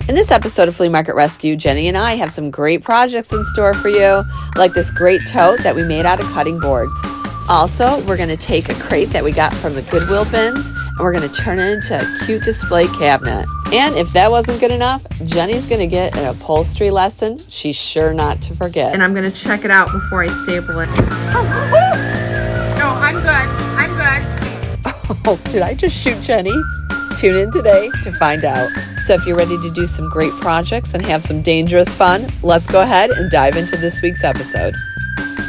In this episode of Flea Market Rescue, Jenny and I have some great projects in store for you, like this great tote that we made out of cutting boards. Also, we're going to take a crate that we got from the Goodwill bins, and we're going to turn it into a cute display cabinet. And if that wasn't good enough, Jenny's going to get an upholstery lesson she's sure not to forget. And I'm going to check it out before I staple it. No, I'm good. Oh, did I just shoot Jenny? Tune in today to find out. So if you're ready to do some great projects and have some dangerous fun, let's go ahead and dive into this week's episode.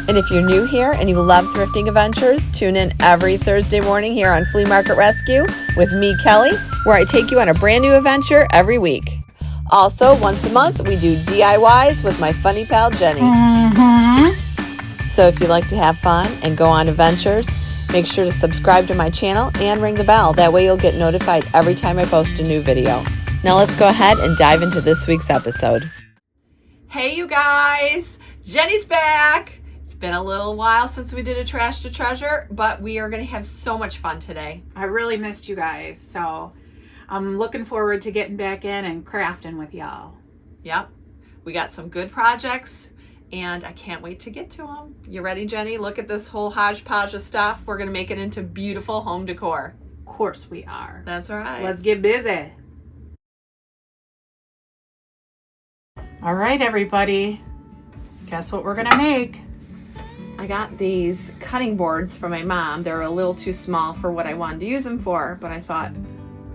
And if you're new here and you love thrifting adventures, tune in every Thursday morning here on Flea Market Rescue with me, Kelly, where I take you on a brand new adventure every week. Also, once a month, we do DIYs with my funny pal, Jenny. So if you like to have fun and go on adventures, make sure to subscribe to my channel and ring the bell. That way you'll get notified every time I post a new video. Now let's go ahead and dive into this week's episode. Hey you guys, Jenny's back. It's been a little while since we did a Trash to Treasure, but we are going to have so much fun today. I really missed you guys, so I'm looking forward to getting back in and crafting with y'all. Yep, we got some good projects and I can't wait to get to them. You ready, Jenny? Look at this whole hodgepodge of stuff. We're going to make it into beautiful home decor. Of course we are. That's right. Let's get busy. All right, everybody. Guess what we're going to make? I got these cutting boards from my mom. They're a little too small for what I wanted to use them for, but I thought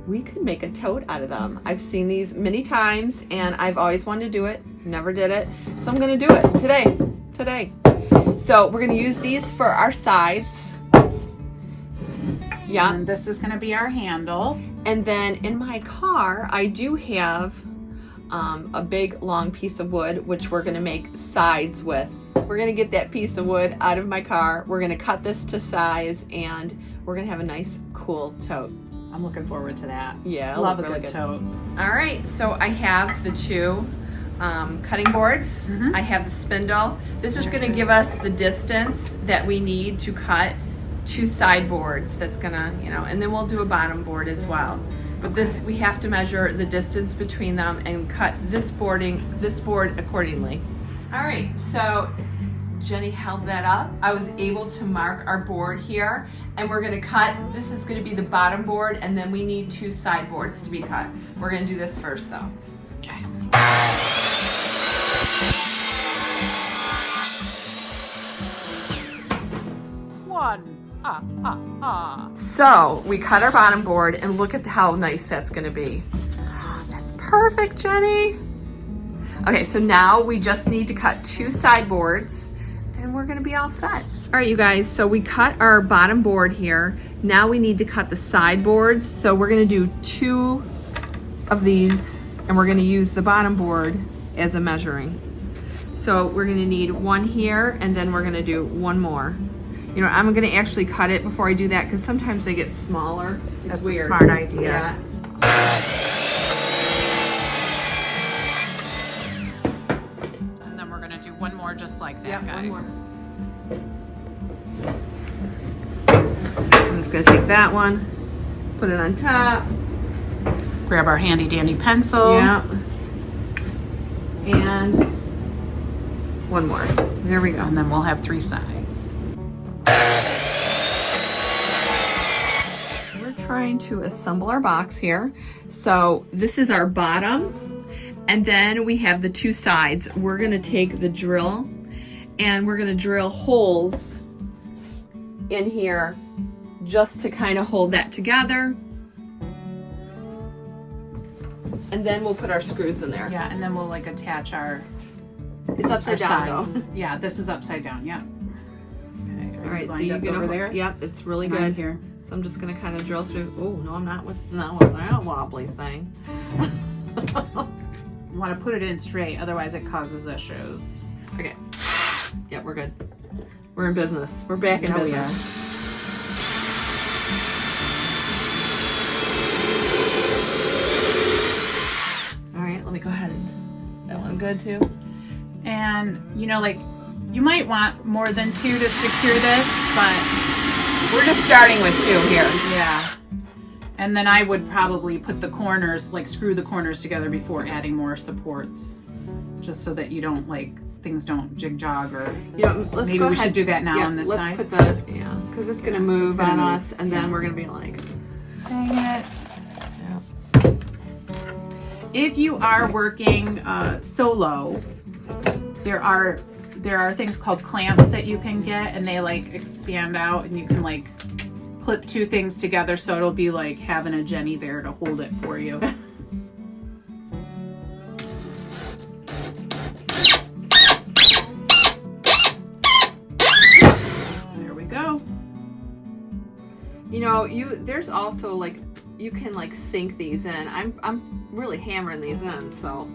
we could make a tote out of them. I've seen these many times and I've always wanted to do it. Never did it. So I'm going to do it today. So we're going to use these for our sides. Yeah. And this is going to be our handle. And then in my car, I do have a big long piece of wood, which we're going to make sides with. We're going to get that piece of wood out of my car. We're going to cut this to size and we're going to have a nice, cool tote. I'm looking forward to that. Yeah, love a really good tote. All right, so I have the two cutting boards. I have the spindle. This is going to give us the distance that we need to cut two side boards. That's gonna, and then we'll do a bottom board as well. But this, we have to measure the distance between them and cut this board accordingly. All right, so Jenny held that up. I was able to mark our board here, and we're gonna cut, this is gonna be the bottom board, and then we need two side boards to be cut. We're gonna do this first though. Okay. So we cut our bottom board and look at how nice that's gonna be. That's perfect, Jenny. Okay, so now we just need to cut two side boards and we're gonna be all set. All right, you guys, so we cut our bottom board here. Now we need to cut the side boards. So we're gonna do two of these and we're gonna use the bottom board as a measuring. So we're gonna need one here and then we're gonna do one more. I'm gonna actually cut it before I do that because sometimes they get smaller. That's weird. a smart idea. Yeah. And then we're gonna do one more just like that, guys. I'm just gonna take that one, put it on top. Grab our handy dandy pencil. Yeah. And one more. There we go. And then we'll have three sides. We're trying to assemble our box here. So this is our bottom, and then we have the two sides. We're gonna take the drill and we're gonna drill holes in here just to kind of hold that together. And then we'll put our screws in there. Yeah, and then we'll like attach our It's upside down sides. though. Yeah, this is upside down, yeah. Okay, All right, so you're gonna over there? Yep, it's really And good I'm here. So I'm just gonna kind of drill through. Oh no, I'm not with that wobbly thing. You want to put it in straight, otherwise it causes issues. Okay. Yeah, we're good. We're in business. We're back in business. Yeah. All right, let me go ahead. That one good too? And like you might want more than two to secure this, but we're just starting with two here. Yeah. And then I would probably put the corners, like screw the corners together before adding more supports, just so that you don't things don't jig-jog or let's maybe go we ahead. should do that now on this let's side. Put the, because it's going to move on us, and then we're going to be like, dang it. If you are working solo, there are things called clamps that you can get, and they expand out, and you can clip two things together, so it'll be like having a Jenny there to hold it for you. There we go. there's also you can sink these in. I'm really hammering these in, so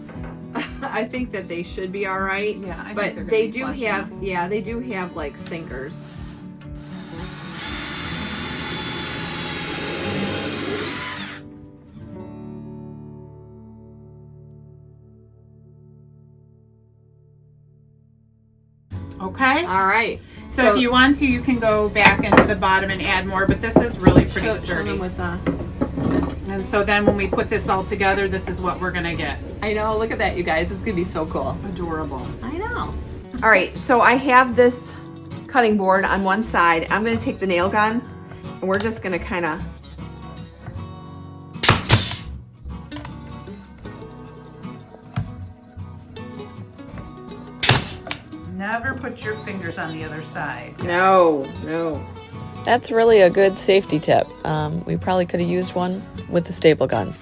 I think that they should be all right. Yeah, I think but they're gonna they be do flush have enough. they do have sinkers. Okay. All right. So if you want to, you can go back into the bottom and add more, but this is really pretty sturdy. Show them with And so then when we put this all together, this is what we're gonna get. I know. Look at that, you guys. It's gonna be so cool. Adorable. I know. All right. So I have this cutting board on one side. I'm gonna take the nail gun, and we're just gonna kind of. Never put your fingers on the other side. No. That's really a good safety tip. We probably could have used one with the staple gun.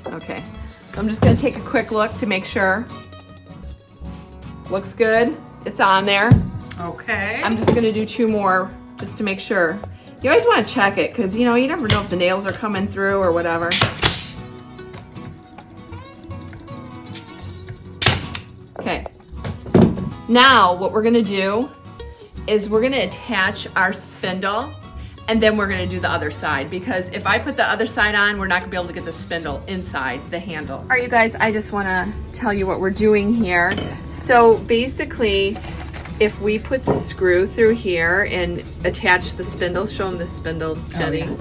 Okay. So I'm just gonna take a quick look to make sure. Looks good. It's on there. Okay. I'm just gonna do two more just to make sure. You always want to check it because you never know if the nails are coming through or whatever. Okay. Now what we're gonna do is we're gonna attach our spindle, and then we're gonna do the other side, because if I put the other side on, we're not gonna be able to get the spindle inside the handle. All right, you guys, I just wanna tell you what we're doing here. So basically, if we put the screw through here and attach the spindle, show them the spindle, Jenny. yeah.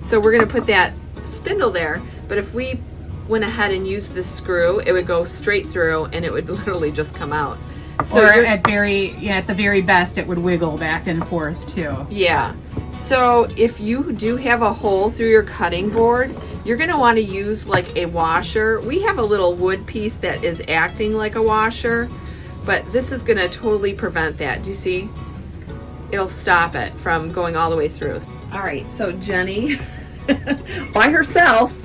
So we're gonna put that spindle there, but if we went ahead and used the screw, it would go straight through and it would literally just come out. So or at the very best, it would wiggle back and forth too. yeah. So if you do have a hole through your cutting board, you're gonna want to use a washer. We have a little wood piece that is acting like a washer, but this is gonna totally prevent that. Do you see? It'll stop it from going all the way through. All right, so Jenny, by herself,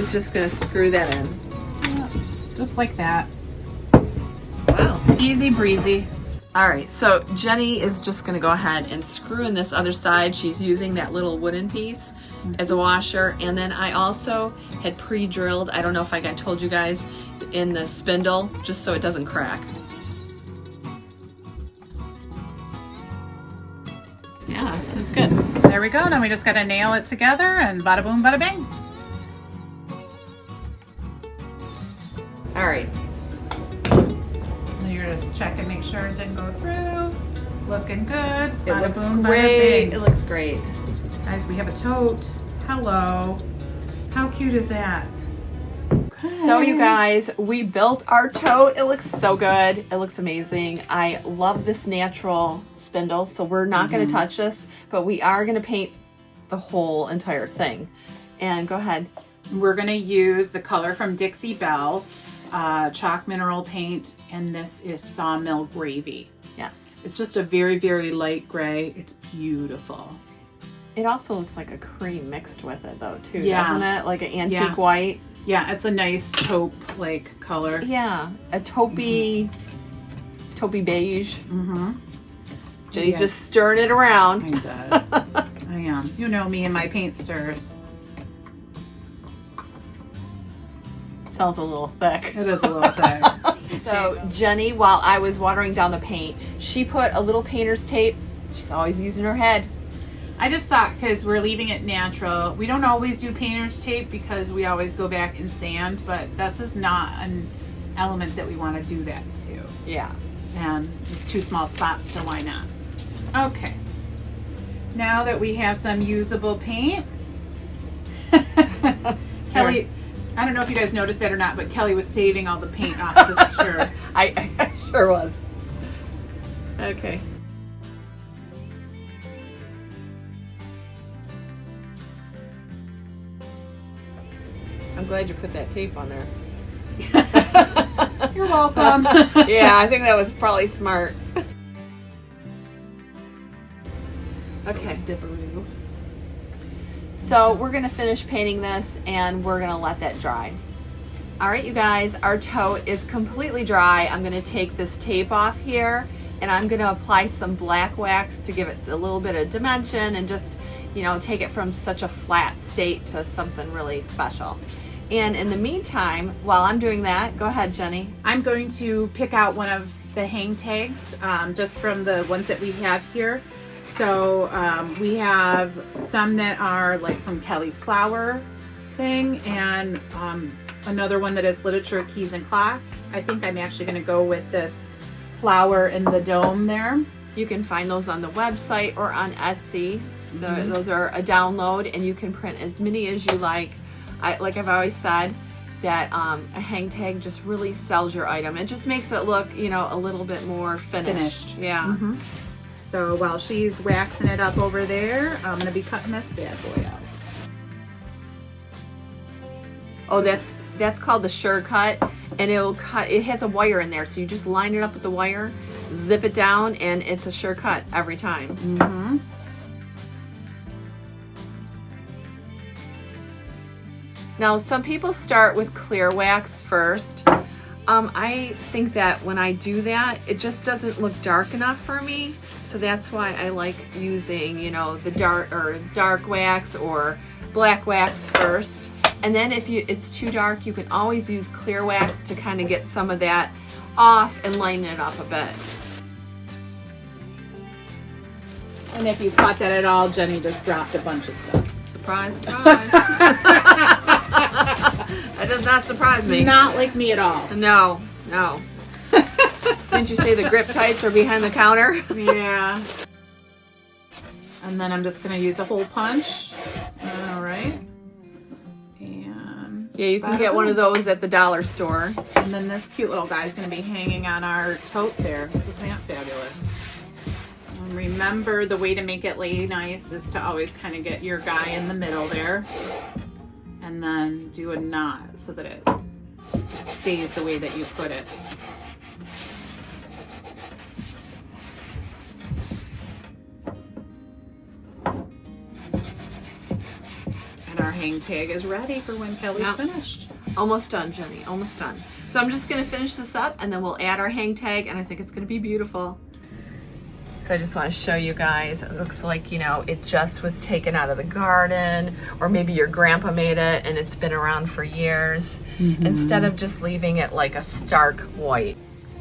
is just gonna screw that in. Just like that. Wow. Easy breezy. All right, so Jenny is just gonna go ahead and screw in this other side. She's using that little wooden piece as a washer. And then I also had pre-drilled, I don't know if I told you guys, in the spindle, just so it doesn't crack. Yeah, that's good. There we go. Then we just gotta nail it together and bada boom, bada bing. All right. Then you're just check and make sure it didn't go through. Looking good. It Bada looks boom, bada great. bing. It looks great. Guys, we have a tote. Hello. How cute is that? So you guys, we built our tote. It looks so good. It looks amazing. I love this natural spindle, so we're not going to touch this, but we are going to paint the whole entire thing. And go ahead. We're gonna use the color from Dixie Belle, chalk mineral paint, and this is Sawmill Gravy. Yes. It's just a very, very light gray. It's beautiful. It also looks like a cream mixed with it though, too, Yeah. doesn't it? Like an antique Yeah. white. Yeah, it's a nice taupe-like color. Yeah, a taupey beige. Mm-hmm. Jenny's Yes. just stirring it around. I am. You know me and my paint stirs. Sounds a little thick. It is a little thick. So Jenny, while I was watering down the paint, she put a little painter's tape. She's always using her head. I just thought, because we're leaving it natural, we don't always do painter's tape because we always go back and sand, but this is not element that we want to do that to. Yeah. And it's 2 small spots, so why not? Okay. Now that we have some usable paint, Kelly, I don't know if you guys noticed that or not, but Kelly was saving all the paint off the shirt. I sure was. Okay. I'm glad you put that tape on there. You're welcome. Yeah, I think that was probably smart. Okay. Dipperoo. So we're gonna finish painting this and we're gonna let that dry. All right, you guys, our tote is completely dry. I'm gonna take this tape off here and I'm gonna apply some black wax to give it a little bit of dimension and just, you know, take it from such a flat state to something really special. And in the meantime, while I'm doing that, go ahead, Jenny. I'm going to pick out one of the hang tags, just from the ones that we have here. So we have some that are like from Kelly's flower thing, and another one that is literature, keys, and clocks. I think I'm actually going to go with this flower in the dome there. You can find those on the website or on Etsy. Those are a download, and you can print as many as you like. Like I've always said, that a hang tag just really sells your item. It just makes it look, you know, a little bit more finished. Yeah. So while she's waxing it up over there, I'm going to be cutting this bad boy out. Oh, that's called the sure cut, and it'll cut. It has a wire in there, so you just line it up with the wire, zip it down, and it's a sure cut every time. Now, some people start with clear wax first. I think that when I do that, it just doesn't look dark enough for me. So that's why I like using, you know, the dark wax or black wax first. And then if it's too dark, you can always use clear wax to kind of get some of that off and lighten it up a bit. And if you caught that at all, Jenny just dropped a bunch of stuff. Surprise, surprise. That does not surprise me. Not like me at all. No. Didn't you say the grip tights are behind the counter? Yeah. And then I'm just going to use a hole punch. All right. And yeah, you can get one of those at the dollar store. And then this cute little guy is going to be hanging on our tote there. Isn't that fabulous? And remember, the way to make it lay nice is to always kind of get your guy in the middle there. And then do a knot so that it stays the way that you put it. And our hang tag is ready for when Kelly's finished. Almost done, Jenny, almost done. So I'm just gonna finish this up and then we'll add our hang tag, and I think it's gonna be beautiful. So I just want to show you guys, it looks like, you know, it just was taken out of the garden, or maybe your grandpa made it and it's been around for years, instead of just leaving it like a stark white.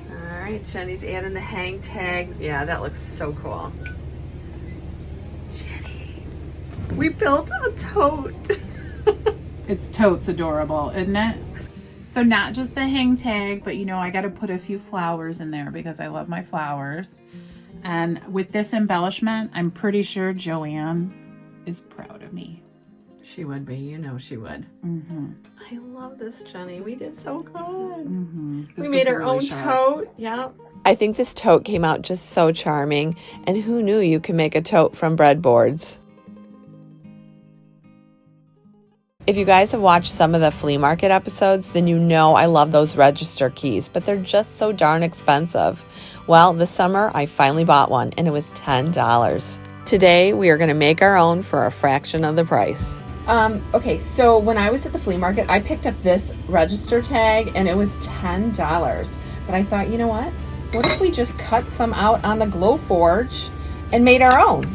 All right, Jenny's adding the hang tag. Yeah, that looks so cool. Jenny, we built a tote. It's totes adorable, isn't it? So not just the hang tag, but you know, I got to put a few flowers in there because I love my flowers. And with this embellishment, I'm pretty sure Joanne is proud of me. She would be, you know she would. I love this, Jenny. We did so good. We made our own tote. Yep. I think this tote came out just so charming. And who knew you could make a tote from breadboards? If you guys have watched some of the flea market episodes, then you know I love those register keys, but they're just so darn expensive. Well, this summer I finally bought one and it was $10. Today we are going to make our own for a fraction of the price. Okay, so when I was at the flea market, I picked up this register tag and it was $10. But I thought, you know what if we just cut some out on the Glowforge and made our own?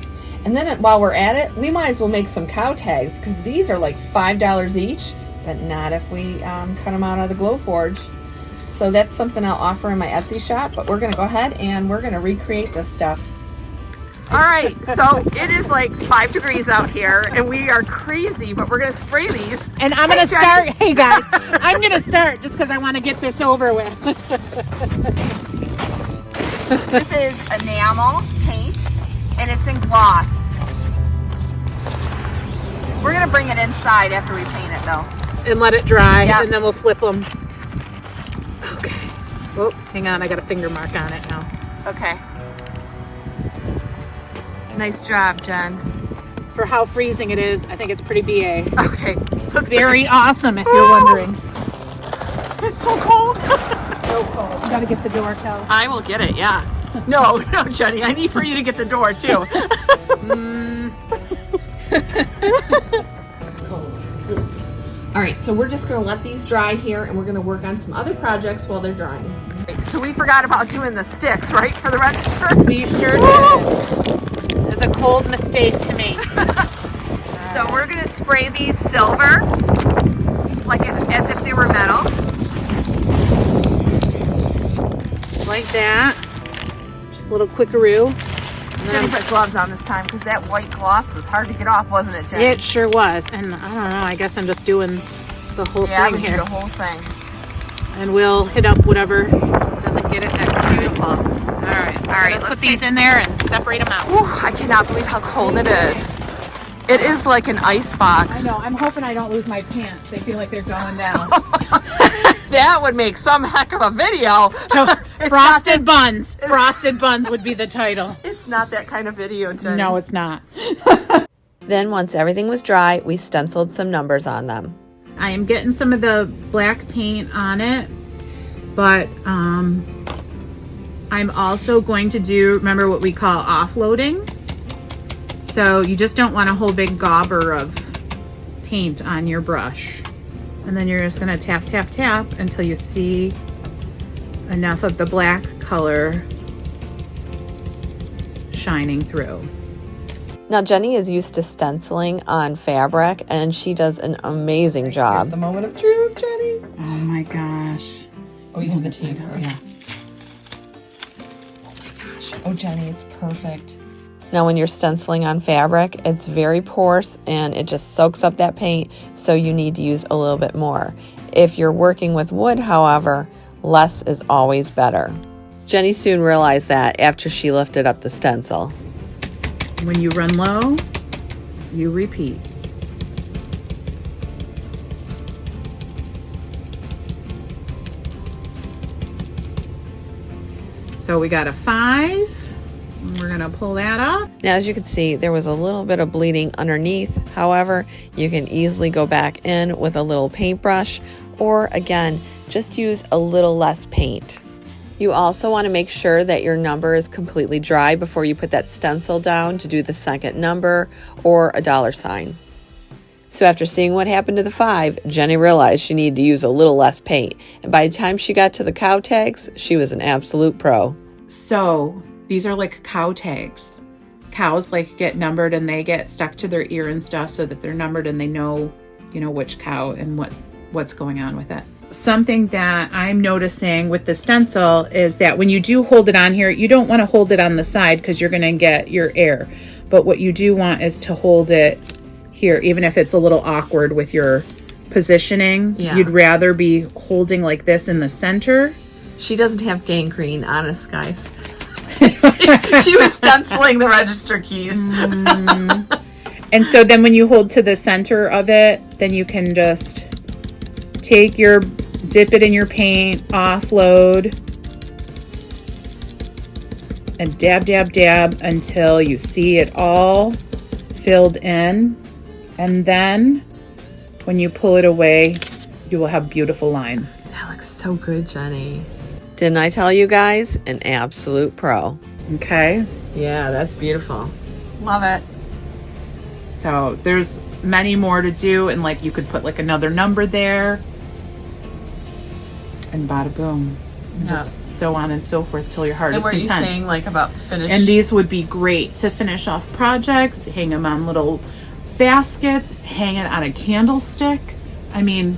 And then while we're at it, we might as well make some cow tags, because these are like $5 each, but not if we cut them out of the Glowforge. So that's something I'll offer in my Etsy shop, but we're going to go ahead and we're going to recreate this stuff. All right, so it is like 5 degrees out here and we are crazy, but we're gonna spray these. And I'm going to start, hey guys, I'm going to start just because I want to get this over with. This is enamel paint and it's in gloss. We're gonna bring it inside after we paint it though. And let it dry, Yep. and then we'll flip them. Okay. Oh, hang on, I got a finger mark on it now. Okay. Nice job, Jen. For how freezing it is, I think it's pretty BA. Okay. Let's Very awesome, if you're wondering. It's so cold. So cold. You gotta get the door, Kel. I will get it, yeah. No, Jenny, I need for you to get the door too. All right, so we're just gonna let these dry here and we're gonna work on some other projects while they're drying. So we forgot about doing the sticks, right, for the register? We sure did. It was a cold mistake to make. So we're gonna spray these silver, as if they were metal. Like that. Just a little quickaroo. Jenny put gloves on this time because that white gloss was hard to get off, wasn't it, Jenny? It sure was. And I don't know, I guess I'm just doing the whole thing we here. do the whole thing. And we'll hit up whatever doesn't get it next time. Beautiful. All right, let's put these in there and separate them out. Ooh, I cannot believe how cold it is. It is like an ice box. I know, I'm hoping I don't lose my pants. They feel like they're going down. That would make some heck of a video. So, Frosted Buns. Frosted Buns would be the title. It's not that kind of video, Jenny. No, it's not. Then once everything was dry, we stenciled some numbers on them. I am getting some of the black paint on it, but I'm also going to do, remember what we call offloading? So you just don't want a whole big gobber of paint on your brush. And then you're just gonna tap, tap, tap until you see enough of the black color shining through. Now Jenny is used to stenciling on fabric and she does an amazing job. Here's the moment of truth, Jenny. Oh my gosh. Oh, you have the tape. Yeah. Oh my gosh. Oh, Jenny, it's perfect. Now when you're stenciling on fabric, it's very porous and it just soaks up that paint, so you need to use a little bit more. If you're working with wood, however, less is always better. Jenny soon realized that after she lifted up the stencil. When you run low, you repeat. So we got a 5. We're gonna pull that up. Now as you can see, there was a little bit of bleeding underneath. However, you can easily go back in with a little paintbrush, or again, just use a little less paint. You also want to make sure that your number is completely dry before you put that stencil down to do the second number or a $sign. So after seeing what happened to the 5, Jenny realized she needed to use a little less paint. And by the time she got to the cow tags, she was an absolute pro. So these are like cow tags. Cows like get numbered and they get stuck to their ear and stuff so that they're numbered and they know, you know, which cow and what's going on with it. Something that I'm noticing with the stencil is that when you do hold it on here, you don't want to hold it on the side because you're going to get your air. But what you do want is to hold it here, even if it's a little awkward with your positioning. Yeah. You'd rather be holding like this in the center. She doesn't have gangrene, honest, guys. she was stenciling the register keys. And so then when you hold to the center of it, then you can just dip it in your paint, offload, and dab, dab, dab until you see it all filled in. And then when you pull it away, you will have beautiful lines. That looks so good, Jenny. Didn't I tell you guys? An absolute pro. Okay. Yeah, that's beautiful. Love it. So there's many more to do, and like you could put like another number there. And bada boom. And Yeah. just so on and so forth till your heart And is what are you content. saying, like, about finish? And these would be great to finish off projects, hang them on little baskets, hang it on a candlestick. I mean,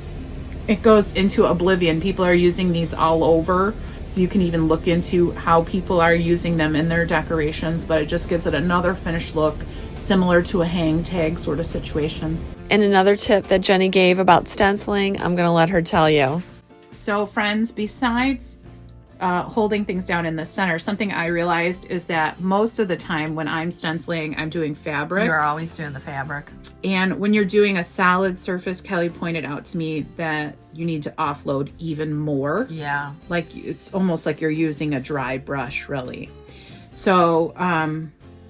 it goes into oblivion. People are using these all over. So you can even look into how people are using them in their decorations, but it just gives it another finished look, similar to a hang tag sort of situation. And another tip that Jenny gave about stenciling, I'm going to let her tell you. So friends, besides holding things down in the center, something I realized is that most of the time when I'm stenciling, I'm doing fabric. You're always doing the fabric. And when you're doing a solid surface, Kelly pointed out to me that you need to offload even more. Yeah. Like it's almost like you're using a dry brush, really. So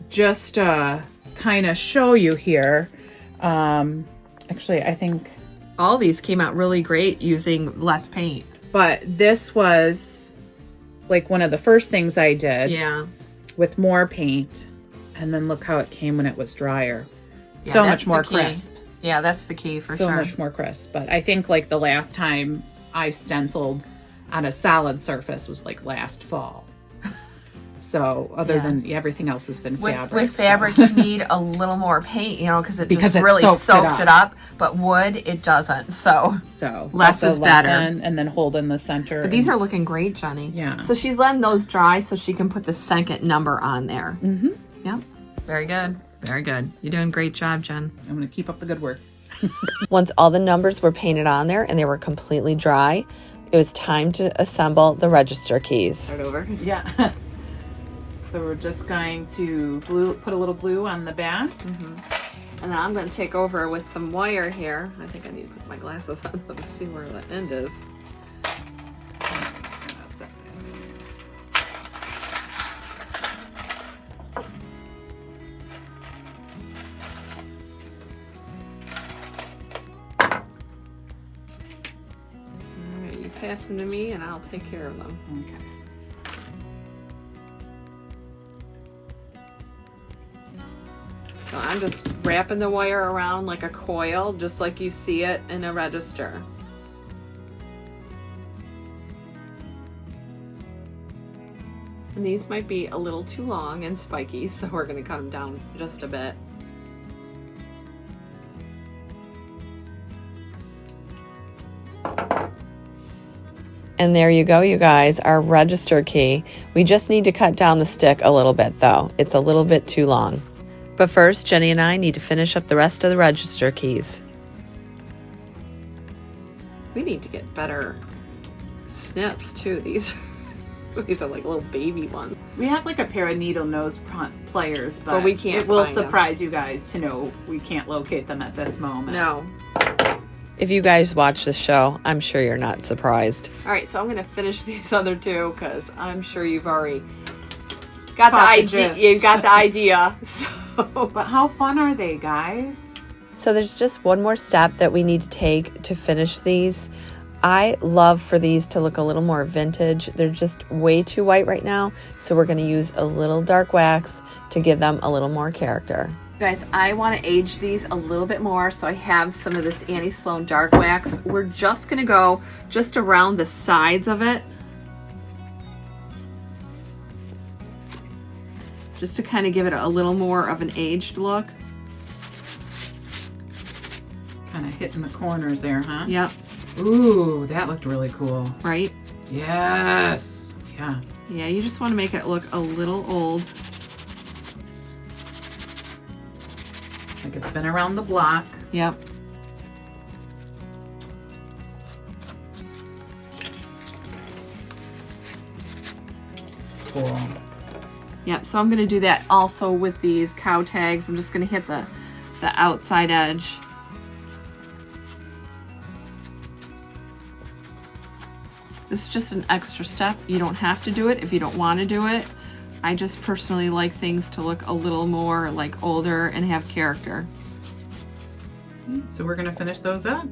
just kind of show you here. Actually, I think all these came out really great using less paint. But this was like one of the first things I did. Yeah. With more paint. And then look how it came when it was drier. Yeah, so much more crisp. Yeah, that's the key for so sure. So much more crisp. But I think like the last time I stenciled on a solid surface was like last fall. So other than everything else has been fabric. With fabric, you need a little more paint, you know, because it really soaks it up. But wood, it doesn't. So less is better. And then hold in the center. But these are looking great, Jenny. Yeah. So she's letting those dry so she can put the second number on there. Mm-hmm. Yep. Very good. Very good. You're doing a great job, Jen. I'm going to keep up the good work. Once all the numbers were painted on there and they were completely dry, it was time to assemble the register keys. Start over. Yeah. So we're just going to put a little glue on the back. Mm-hmm. And then I'm going to take over with some wire here. I think I need to put my glasses on to see where the end is. All right, you pass them to me and I'll take care of them. Okay. So I'm just wrapping the wire around like a coil, just like you see it in a register. And these might be a little too long and spiky, so we're going to cut them down just a bit. And there you go, you guys, our register key. We just need to cut down the stick a little bit, though. It's a little bit too long. But first, Jenny and I need to finish up the rest of the register keys. We need to get better snips too. These are like little baby ones. We have like a pair of needle nose pliers, but we can't. It will find them. surprise you guys to know we can't locate them at this moment. No. If you guys watch the show, I'm sure you're not surprised. All right, so I'm going to finish these other two because I'm sure you've already got the idea. You've got the idea. So. But how fun are they, guys? So there's just one more step that we need to take to finish these. I love for these to look a little more vintage. They're just way too white right now, so we're going to use a little dark wax to give them a little more character. Guys, I want to age these a little bit more, so I have some of this Annie Sloan dark wax. We're just going to go just around the sides of it, just to kind of give it a little more of an aged look. Kind of hitting the corners there, huh? Yep. Ooh, that looked really cool. Right? Yes. Yeah. Yeah, you just want to make it look a little old. Like it's been around the block. Yep. Cool. Yep, so I'm going to do that also with these cow tags. I'm just going to hit the outside edge. This is just an extra step. You don't have to do it if you don't want to do it. I just personally like things to look a little more like older and have character. So we're going to finish those up.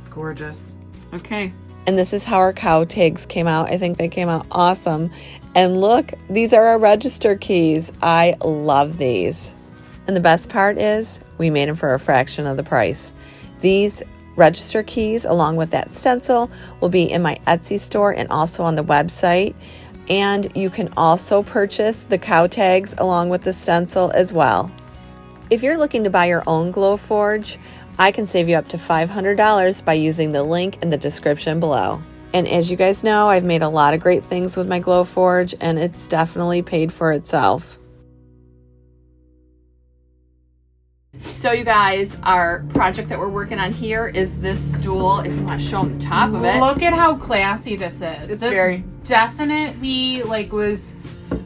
Gorgeous. Okay. And this is how our cow tags came out. I think they came out awesome. And look, these are our register keys. I love these. And the best part is we made them for a fraction of the price. These register keys, along with that stencil, will be in my Etsy store and also on the website. And you can also purchase the cow tags along with the stencil as well. If you're looking to buy your own Glowforge, I can save you up to $500 by using the link in the description below. And as you guys know, I've made a lot of great things with my Glowforge, and it's definitely paid for itself. So you guys, our project that we're working on here is this stool. If you want to show them the top of it. Look at how classy this is. It's this very definitely was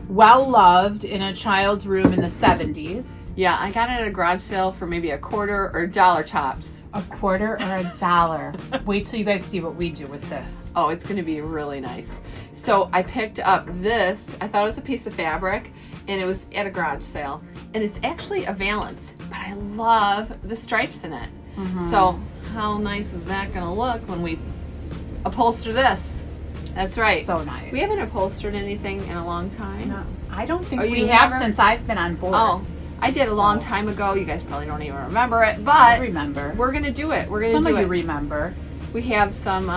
well loved in a child's room in the 70s. Yeah, I got it at a garage sale for maybe $0.25 or $1 tops. $0.25 or $1. Wait till you guys see what we do with this. Oh, it's going to be really nice. So I picked up this. I thought it was a piece of fabric, and it was at a garage sale. And it's actually a valance, but I love the stripes in it. So how nice is that going to look when we upholster this? That's right. So nice. We haven't upholstered anything in a long time. No, I don't think Oh, we you have never? since I've been on board. Oh, I did a long time ago. You guys probably don't even remember it, but I remember. we're going to do it. We're going Some to do of you it. remember. We have some,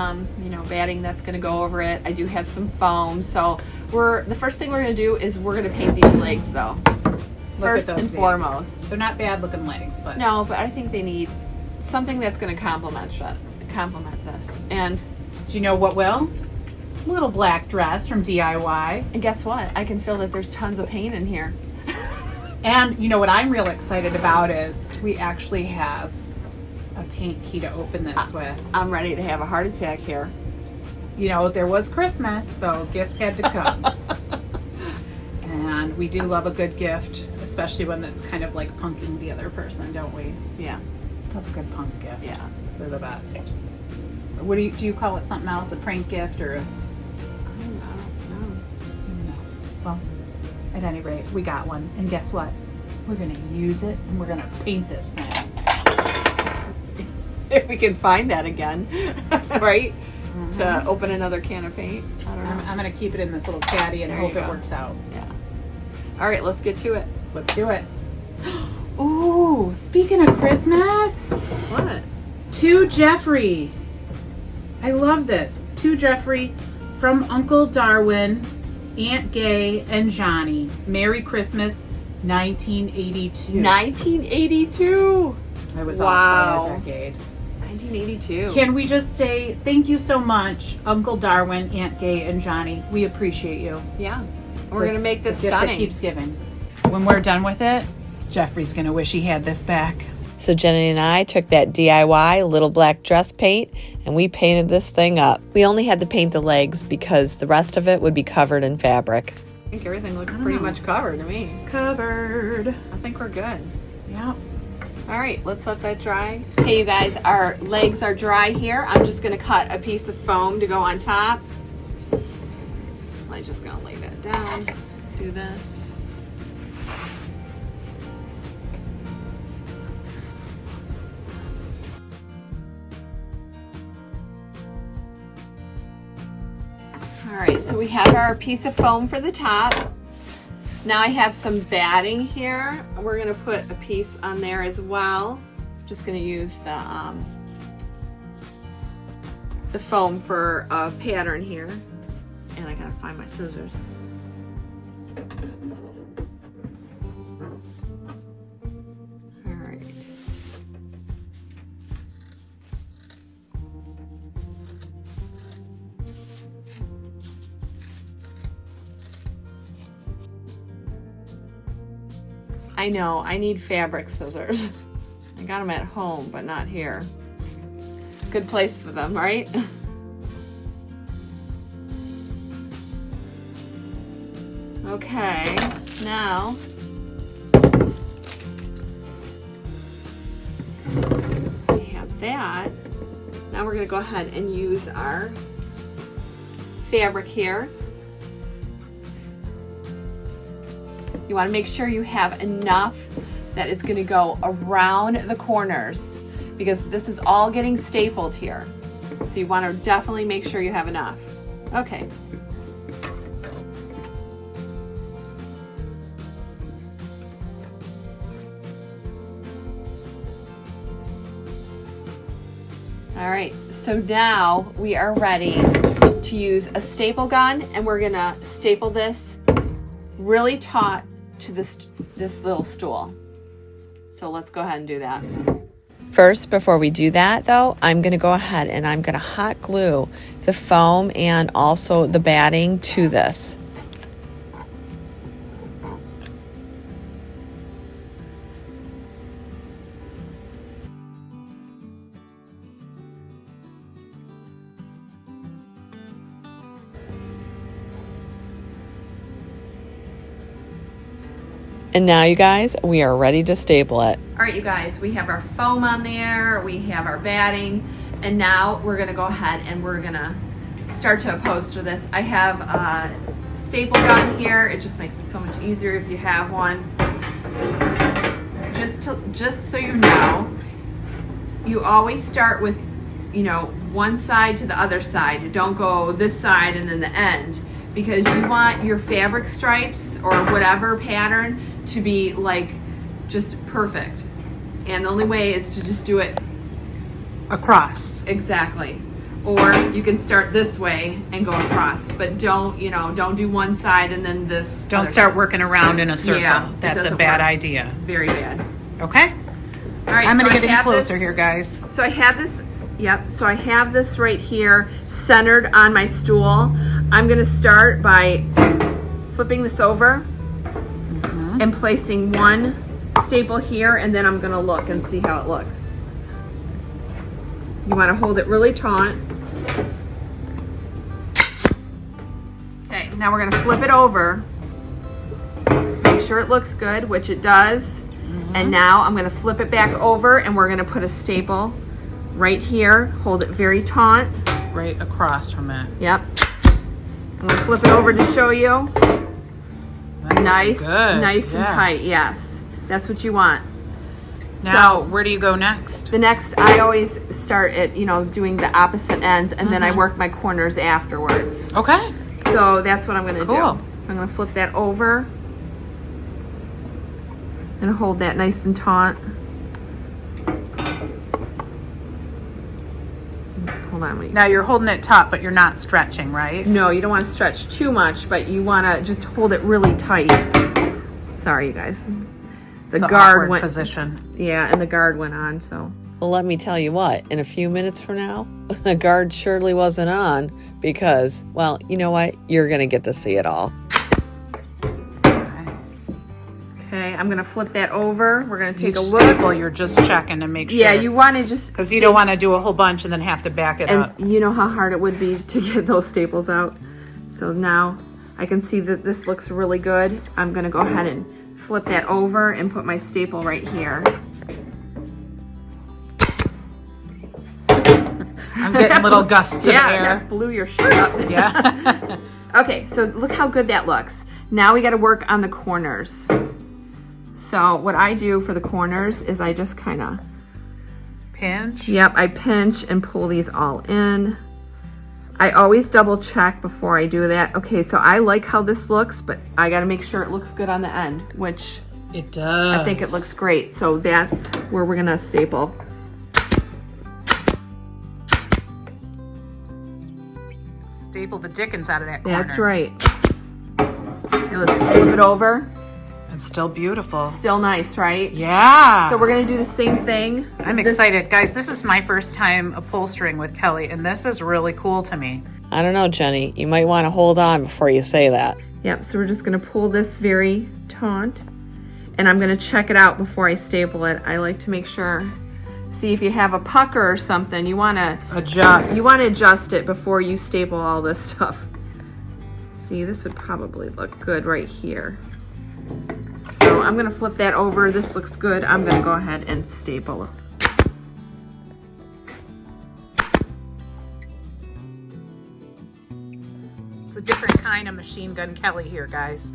batting that's going to go over it. I do have some foam. So the first thing we're going to do is we're going to paint these legs, though. First and foremost. They're not bad looking legs, but No, but I think they need something that's going to complement this. And do you know what will? Little black dress from DIY. guess what? I can feel that there's tons of paint in here. And you know what I'm real excited about is we actually have a paint key to open this with. I'm ready to have a heart attack here. You know, there was Christmas, so gifts had to come. And we do love a good gift, especially one that's kind of like punking the other person, don't we? Yeah. Love a good punk gift. Yeah. They're the best. What do you call it? Something else? A prank gift or a... I don't know. No. Well, at any rate, we got one. And guess what? We're going to use it and we're going to paint this thing. If we can find that again, right? To open another can of paint. I don't know. I'm going to keep it in this little caddy and There hope you it go. works out. Yeah. All right, let's get to it. Let's do it. Ooh, speaking of Christmas, What? to Jeffrey. I love this. To Jeffrey from Uncle Darwin, Aunt Gay, and Johnny. Merry Christmas, 1982. 1982. I was Wow. off by a decade. 1982. Can we just say thank you so much, Uncle Darwin, Aunt Gay, and Johnny. We appreciate you. Yeah. We're going to make this the gift that stunning. keeps giving. When we're done with it, Jeffrey's going to wish he had this back. So Jenny and I took that DIY little black dress paint and we painted this thing up. We only had to paint the legs because the rest of it would be covered in fabric. I think everything looks pretty much covered to me. Covered. I think we're good. Yeah. All right, let's let that dry. Hey, you guys, our legs are dry here. I'm just going to cut a piece of foam to go on top. I'm just going to lay that down. Do this. All right, so we have our piece of foam for the top. Now I have some batting here. We're gonna put a piece on there as well. Just gonna use the foam for a pattern here. And I gotta find my scissors. All right. I know, I need fabric scissors. I got them at home, but not here. Good place for them, right? Okay, now we have that. Now we're gonna go ahead and use our fabric here. You want to make sure you have enough that is going to go around the corners because this is all getting stapled here. So you want to definitely make sure you have enough. Okay. All right, so now we are ready to use a staple gun and we're gonna staple this really taut to this little stool. So let's go ahead and do that. First, before we do that though, I'm going to go ahead and I'm going to hot glue the foam and also the batting to this. And now, you guys, we are ready to staple it. All right, you guys, we have our foam on there, we have our batting, and now we're gonna go ahead and we're gonna start to upholster this. I have a staple gun here. It just makes it so much easier if you have one. Just so you know, you always start with, you know, one side to the other side. Don't go this side and then the end, because you want your fabric stripes or whatever pattern to be like just perfect. And the only way is to just do it Across. exactly. Or you can start this way and go across, but don't, you know, don't do one side and then this. Don't other start side. working around in a circle. Yeah, it That's a doesn't bad work. idea. Very bad. Okay? All right, I'm so going to I get in have closer this- here, guys. So I have this, yep, so I have this right here centered on my stool. I'm gonna start by flipping this over and placing one staple here, and then I'm gonna look and see how it looks. You wanna hold it really taut. Okay, now we're gonna flip it over. Make sure it looks good, which it does. And now I'm gonna flip it back over and we're gonna put a staple right here. Hold it very taut. Right across from it. Yep. I'm gonna flip it over to show you. That's Nice, good. nice and Yeah. tight, yes. That's what you want. Now, So where do you go next? the next, I always start at, you know, doing the opposite ends and then I Mm-hmm. work my corners afterwards. Okay. So that's what I'm gonna do. Cool. So I'm gonna flip that over and hold that nice and taut. Hold on, wait. Now you're holding it taut, but you're not stretching, right? No, you don't want to stretch too much, but you want to just hold it really tight. Sorry, you guys. The It's an guard awkward went. position. Yeah, and the guard went on. So Well, let me tell you what, in a few minutes from now, the guard surely wasn't on because, well, you know what? You're going to get to see it all. okay, I'm gonna flip that over. We're gonna take Each a look. staple, you're just checking to make sure. Yeah, you want to just Because you don't want to do a whole bunch and then have to back it and up. you know how hard it would be to get those staples out. So now I can see that this looks really good. I'm gonna go ahead and flip that over and put my staple right here. I'm getting little gusts of Yeah, air. that blew your shirt up. Yeah. Okay, so look how good that looks. Now we got to work on the corners. So what I do for the corners is I just kind of, Pinch. yep, I pinch and pull these all in. I always double check before I do that. Okay, so I like how this looks, but I got to make sure it looks good on the end, which It does. I think it looks great. So that's where we're going to staple. Staple the dickens out of that corner. That's right. Okay, let's flip it over. It's still beautiful. Still nice, right? Yeah. So we're going to do the same thing. I'm excited. Guys, this is my first time upholstering with Kelly, and this is really cool to me. I don't know, Jenny. You might want to hold on before you say that. Yep, so we're just gonna pull this very taut, and I'm gonna check it out before I staple it. I like to make sure, see if you have a pucker or something, you wanna adjust it before you staple all this stuff. See, this would probably look good right here. So I'm gonna flip that over. This looks good. I'm gonna go ahead and staple it. It's a different kind of machine gun Kelly here, guys.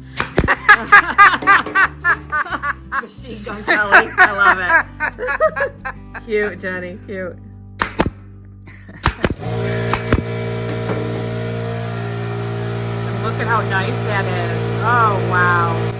Machine Gun Kelly. I love it. Cute, Jenny. Cute. Look at how nice that is. Oh, wow.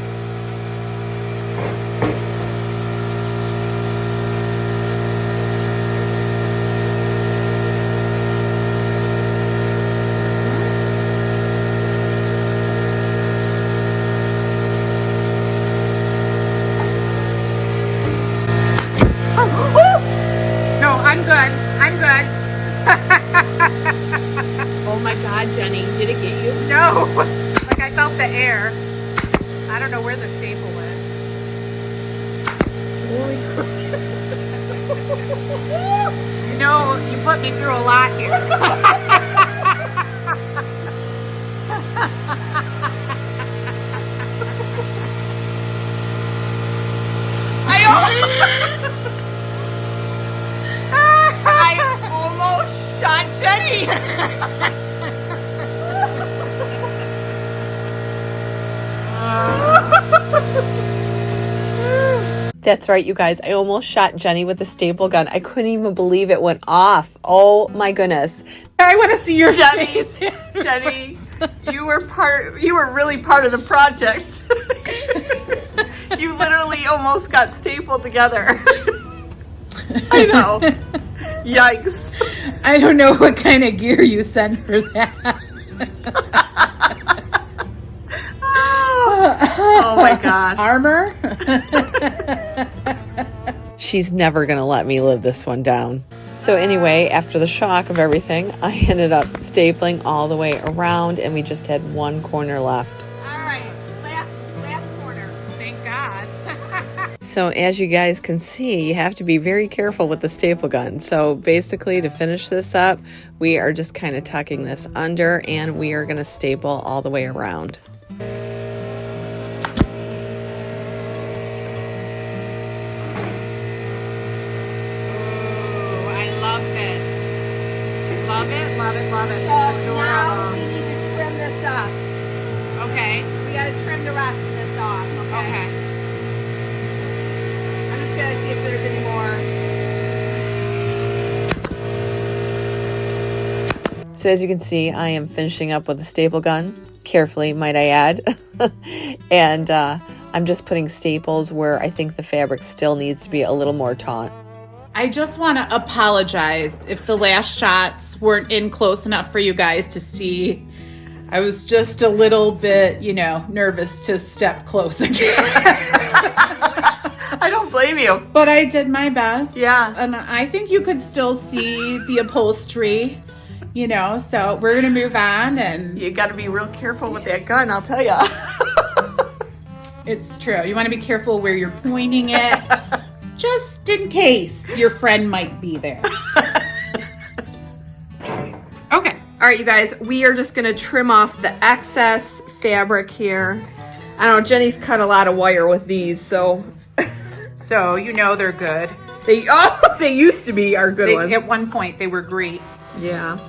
You know, you put me through a lot here. I almost shot Jenny. That's right, you guys. I almost shot Jenny with the staple gun. I couldn't even believe it went off. Oh my goodness. I want to see your Jenny, face. Jenny, you were really part of the project. You literally almost got stapled together. I know. Yikes. I don't know what kind of gear you sent for that. Oh my gosh. Armor? She's never going to let me live this one down. So anyway, after the shock of everything, I ended up stapling all the way around and we just had one corner left. All right, last corner. Thank God. So as you guys can see, you have to be very careful with the staple gun. So basically to finish this up, we are just kind of tucking this under and we are going to staple all the way around. Love it. So now we need to trim this up. Okay. We gotta trim the rest of this off, okay? I'm just gonna see if there's any more. So as you can see, I am finishing up with the staple gun, carefully, might I add. And I'm just putting staples where I think the fabric still needs to be a little more taut. I just want to apologize if the last shots weren't in close enough for you guys to see. I was just a little bit, nervous to step close again. I don't blame you. But I did my best. Yeah. And I think you could still see the upholstery, so we're going to move on. And You gotta be real careful with that gun, I'll tell ya. it's true. You want to be careful where you're pointing it. Just in case your friend might be there. Okay. All right, you guys, we are just gonna trim off the excess fabric here. I don't know, Jenny's cut a lot of wire with these, so. So, they're good. They used to be our good ones. At one point, they were great. Yeah.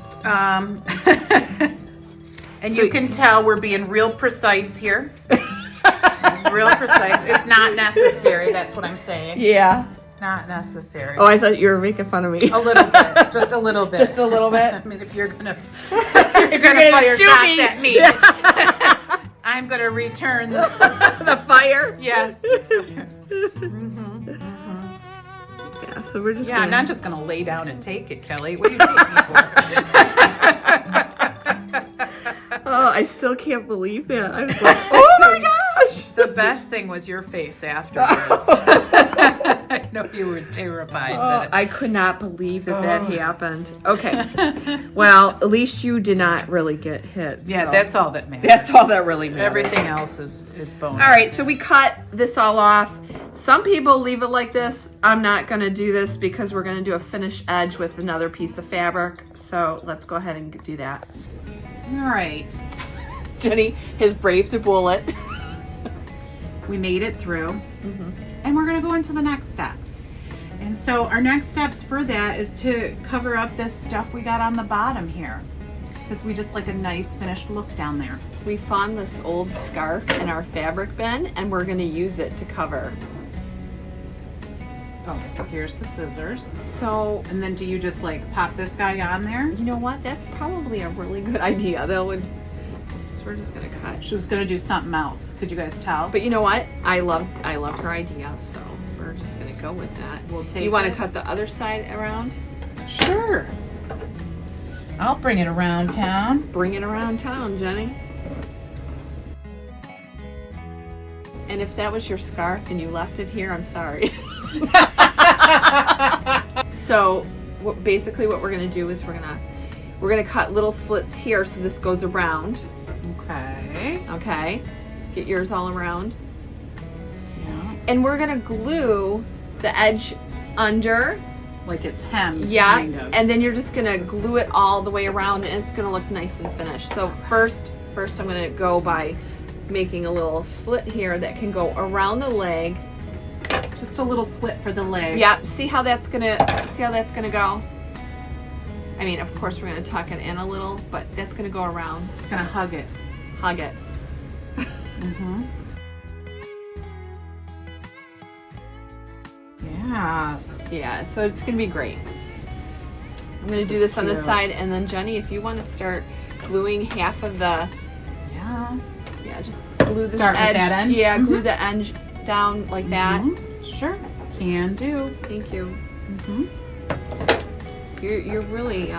And you can tell we're being real precise here. Real precise. It's not necessary. That's what I'm saying. Yeah. Not necessary. Oh, I thought you were making fun of me. A little bit. Just a little bit. Just a little bit? I mean, if you're gonna fire shots at me, I'm gonna return the fire? Yes. Yeah, so we're just I'm not just gonna lay down and take it, Kelly. What do you take me for? Oh, I still can't believe that. I was like, oh my gosh! The best thing was your face afterwards. I know you were terrified. Oh, I could not believe that happened. Okay. Well, at least you did not really get hit. Yeah, so. that's all that matters. That's all that really matters. Everything else is bonus. All right, so we cut this all off. Some people leave it like this. I'm not going to do this because we're going to do a finished edge with another piece of fabric. So let's go ahead and do that. All right. Jenny has braved the bullet. We made it through. And we're going to go into the next steps. And so our next steps for that is to cover up this stuff we got on the bottom here. Because we just like a nice finished look down there. We found this old scarf in our fabric bin and we're going to use it to cover. Oh, here's the scissors. So, And then do you just like pop this guy on there? you know what? That's probably a really good idea. So we're just going to cut. She was going to do something else. Could you guys tell? But you know what? I loved her idea, so we're just going to go with that. We'll take You want to it. cut the other side around? Sure. I'll bring it around town. Bring it around town, Jenny. And if that was your scarf and you left it here, I'm sorry. So basically what we're going to do is we're going to cut little slits here so this goes around. Okay. Okay. Get yours all around. Yeah. And we're going to glue the edge under like it's hemmed. Yeah, kind of. and then you're just gonna glue it all the way around, and it's gonna look nice and finished. So first I'm gonna go by making a little slit here that can go around the leg. Just a little slit for the leg. Yeah, see how that's gonna go? I mean, of course we're gonna tuck it in a little, but that's gonna go around. It's gonna hug it. Hug it. Mm-hmm. Yes. Yeah, so it's gonna be great. I'm gonna do is this on this cute. side, and then Jenny, if you want to start gluing half of the, Yes. yeah, just glue this Start with edge. that end? Yeah, glue Mhm. the edge down like that. Mhm. Sure. Can do. Thank you. Mm-hmm. You're really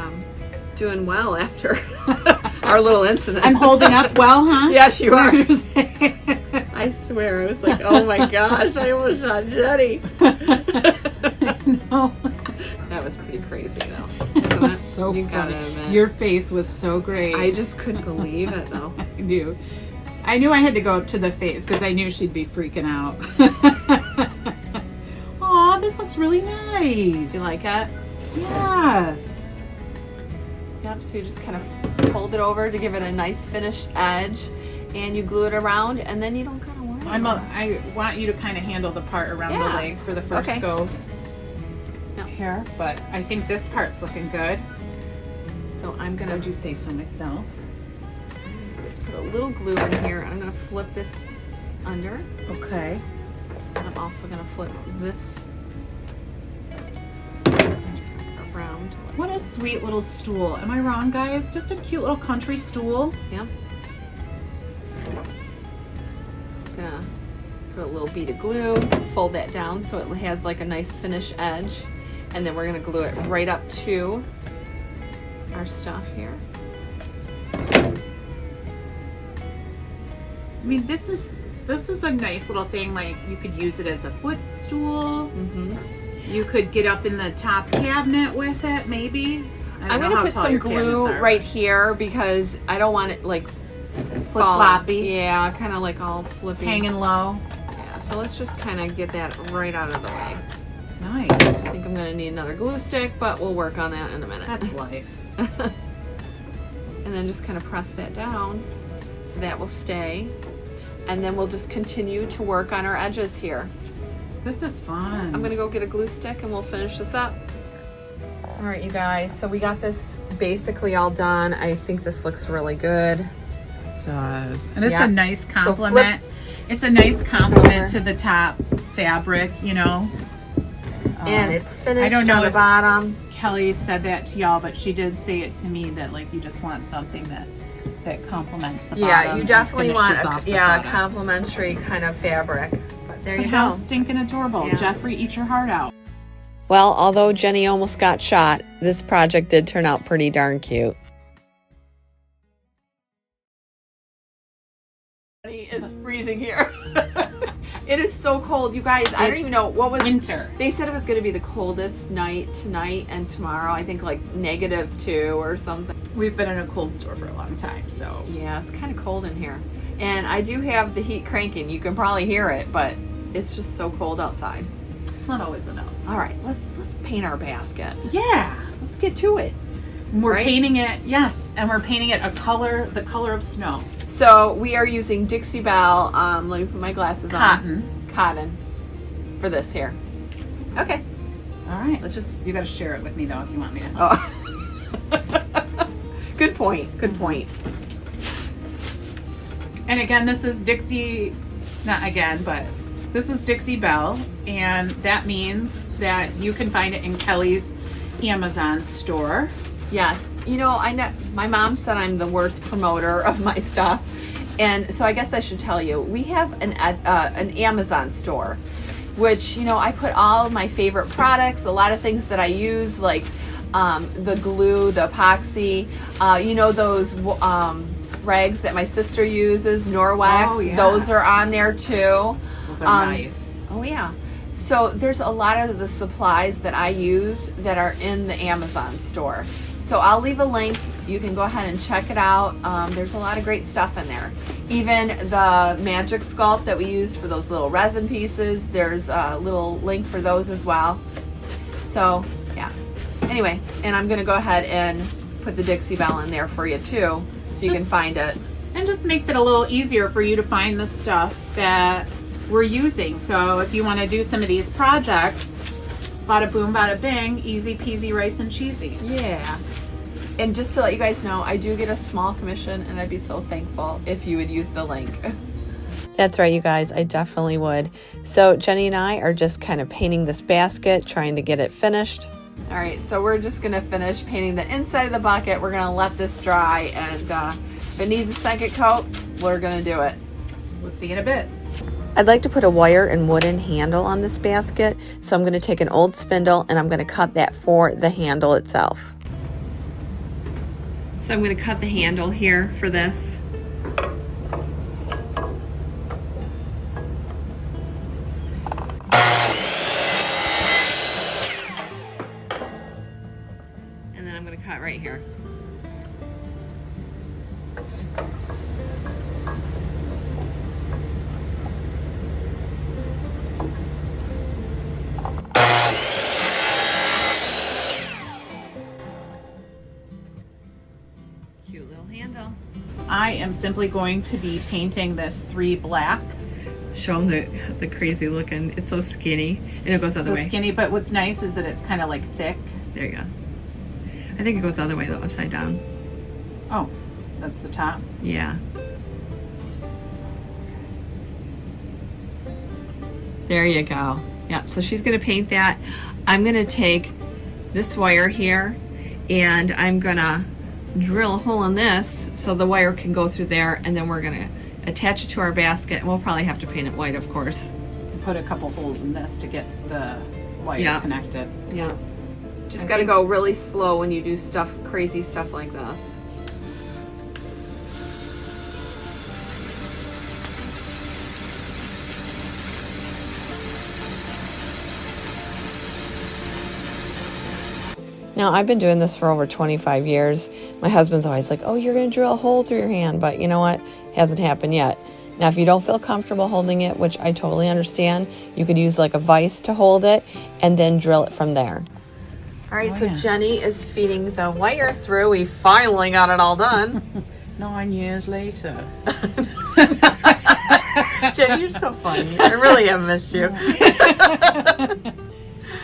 doing well after our little incident. I'm holding up well, huh? Yes, you are. I I swear, I was like, oh my gosh, I almost shot Jenny. know. That was pretty crazy, though. It was so You funny. gotta admit. Your face was so great. I just couldn't believe it, though. I knew. I knew I had to go up to the face because I knew she'd be freaking out. Aw, this looks really nice. You like it? Yes. Yep, so you just kind of fold it over to give it a nice finished edge, and you glue it around, and then you don't kind of worry. I want you to kind of handle the part around Yeah. the leg for the first Okay. go Yep. here, but I think this part's looking good. So I'm gonna Would you say so myself? just put a little glue in here. I'm gonna flip this under. Okay. I'm also gonna flip this around. What a sweet little stool. Am I wrong, guys? Just a cute little country stool. Yeah. Gonna put a little bead of glue, fold that down so it has like a nice finish edge, and then we're gonna glue it right up to our stuff here. I mean, this is a nice little thing. Like, you could use it as a footstool. Mm-hmm. You could get up in the top cabinet with it, maybe. I I'm don't know gonna how put tall some your glue cabinets are, right here because I don't want it like flip-floppy. Yeah, kind of like all flippy. hanging low. Yeah, so let's just kind of get that right out of the way. I Nice. think I'm gonna need another glue stick, but we'll work on that in a minute. That's life. And then just kind of press that down so that will stay. And then we'll just continue to work on our edges here. This is fun. I'm gonna go get a glue stick and we'll finish this up. All right, you guys, so we got this basically all done. I think this looks really good. It does. And it's Yeah. a nice flip compliment. It's a nice compliment to the top fabric, you know. And it's finished I don't know on the if bottom. Kelly said that to y'all, but she did say it to me that like you just want something that complements the bottom. Yeah, you and definitely want finishes a, off the yeah, a bottom. complimentary kind of fabric. But there you But how go. stinking adorable. Yeah. Jeffrey, eat your heart out. Well, although Jenny almost got shot, this project did turn out pretty darn cute. It's freezing here. It is so cold, you guys. I don't It's even know what was. Winter. They said it was going to be the coldest night tonight and tomorrow. I think like -2 or something. We've been in a cold store for a long time, so. Yeah, it's kind of cold in here. And I do have the heat cranking. You can probably hear it, but it's just so cold outside. Not always enough. All right, let's paint our basket. Yeah. Let's get to it. We're Right? painting it, yes, and we're painting it the color of snow. So we are using Dixie Belle. Let me put my glasses Cotton. on. Cotton. For this here. Okay. All right. Let's just. You got to share it with me though if you want me to help. Oh. Good point. Good point. And again, this is Dixie, not again, but this is Dixie Belle, and that means that you can find it in Kelly's Amazon store. Yes. You know, I know my mom said I'm the worst promoter of my stuff, and so I guess I should tell you we have an Amazon store, which I put all of my favorite products, a lot of things that I use, like the glue, the epoxy, those rags that my sister uses, Norwex. Oh, yeah. Those are on there too. Those are nice. Oh yeah. So there's a lot of the supplies that I use that are in the Amazon store. So I'll leave a link. You can go ahead and check it out. There's a lot of great stuff in there. Even the magic sculpt that we use for those little resin pieces, there's a little link for those as well. So Yeah. Anyway, and I'm gonna go ahead and put the Dixie Belle in there for you too, so you can find it. And just makes it a little easier for you to find the stuff that we're using. So if you want to do some of these projects, bada boom, bada bing, easy peasy, rice and cheesy. Yeah. And just to let you guys know, I do get a small commission, and I'd be so thankful if you would use the link. That's right, you guys. I definitely would. So Jenny and I are just kind of painting this basket, trying to get it finished. All right, so we're just gonna finish painting the inside of the bucket. We're gonna let this dry, and if it needs a second coat, we're gonna do it. We'll see you in a bit. I'd like to put a wire and wooden handle on this basket, so I'm going to take an old spindle and I'm going to cut that for the handle itself. So I'm gonna cut the handle here for this. And then I'm gonna cut right here. Cute little handle. I am simply going to be painting this 3 black. Show them the crazy looking. It's so skinny, and it goes the other way. Skinny, but what's nice is that it's kind of like thick. There you go. I think it goes the other way though, upside down. Oh, that's the top. Yeah. There you go. Yeah, so she's gonna paint that. I'm gonna take this wire here and I'm gonna drill a hole in this so the wire can go through there, and then we're gonna attach it to our basket, and we'll probably have to paint it white, of course. Put a couple holes in this to get the wire connected. Yeah. Just gotta go really slow when you do crazy stuff like this. Now, I've been doing this for over 25 years. My husband's always like, oh, you're going to drill a hole through your hand. But you know what? Hasn't happened yet. Now, if you don't feel comfortable holding it, which I totally understand, you could use like a vise to hold it and then drill it from there. All right, so Jenny is feeding the wire through. We finally got it all done. 9 years later. Jenny, you're so funny. I really have missed you.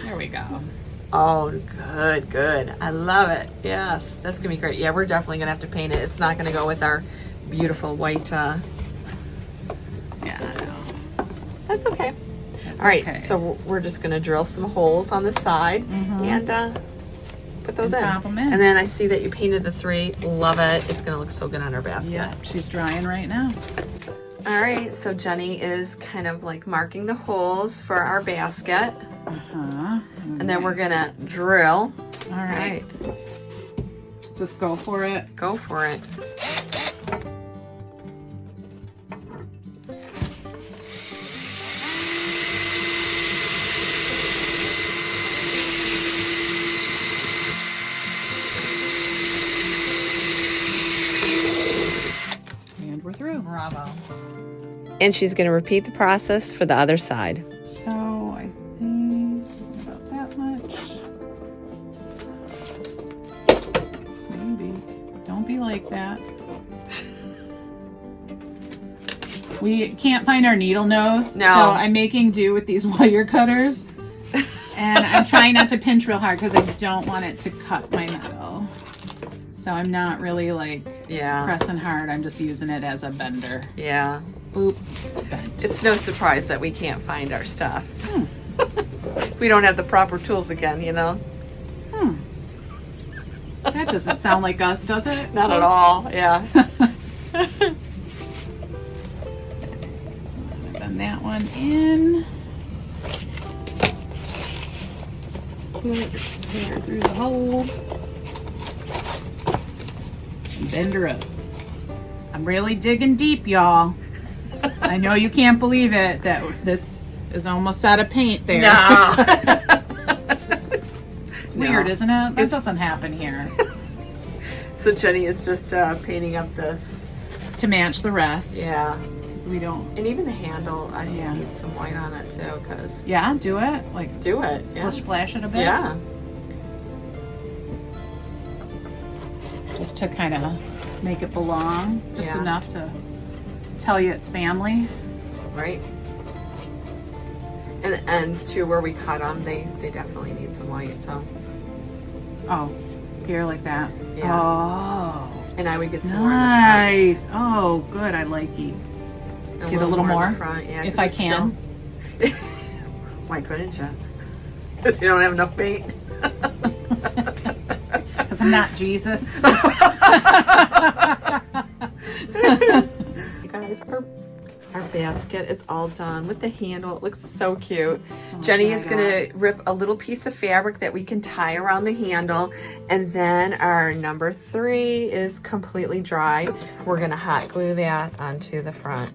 There we go. Oh, good, good. I love it. Yes, that's going to be great. Yeah, we're definitely going to have to paint it. It's not going to go with our beautiful white. Yeah, I know. That's okay. All right, so we're just going to drill some holes on the side and put those in. And then I see that you painted the 3. Love it. It's going to look so good on our basket. Yeah, she's drying right now. All right, so Jenny is kind of like marking the holes for our basket. And then we're going to drill. All right. Just go for it. Go for it. And we're through. Bravo. And she's going to repeat the process for the other side. So I think about that much. Maybe. Don't be like that. We can't find our needle nose. No. So I'm making do with these wire cutters. And I'm trying not to pinch real hard because I don't want it to cut my metal. So I'm not really like pressing hard. I'm just using it as a bender. Yeah. Boop. Bent. It's no surprise that we can't find our stuff. We don't have the proper tools again, you know? That doesn't sound like us, does it? Not at all, yeah. Bend that one in. Put hair through the hole. And bend her up. I'm really digging deep, y'all. I know you can't believe it that this is almost out of paint there. No. It's weird, isn't it? That doesn't happen here. So Jenny is just painting up this. It's to match the rest. Yeah. So we don't. And even the handle, I need some white on it too, because. Yeah, do it. Like do it. splash it a bit. Yeah. just to kind of make it belong, just Yeah. enough to tell you it's family. Right. And the ends too, where we cut them, they definitely need some white. So. Oh, here like that. Yeah. Oh, And I would get some more in the front. nice. Oh, good. I like it. Get a little more in the front, yeah, if 'cause I it's can. still- Why couldn't you? Because you don't have enough paint. Because I'm not Jesus. You guys, our basket is all done with the handle. It looks so cute. much Jenny I is gonna rip a little piece of fabric that we can tie around the handle, and then our number 3 is completely dry. We're gonna hot glue that onto the front.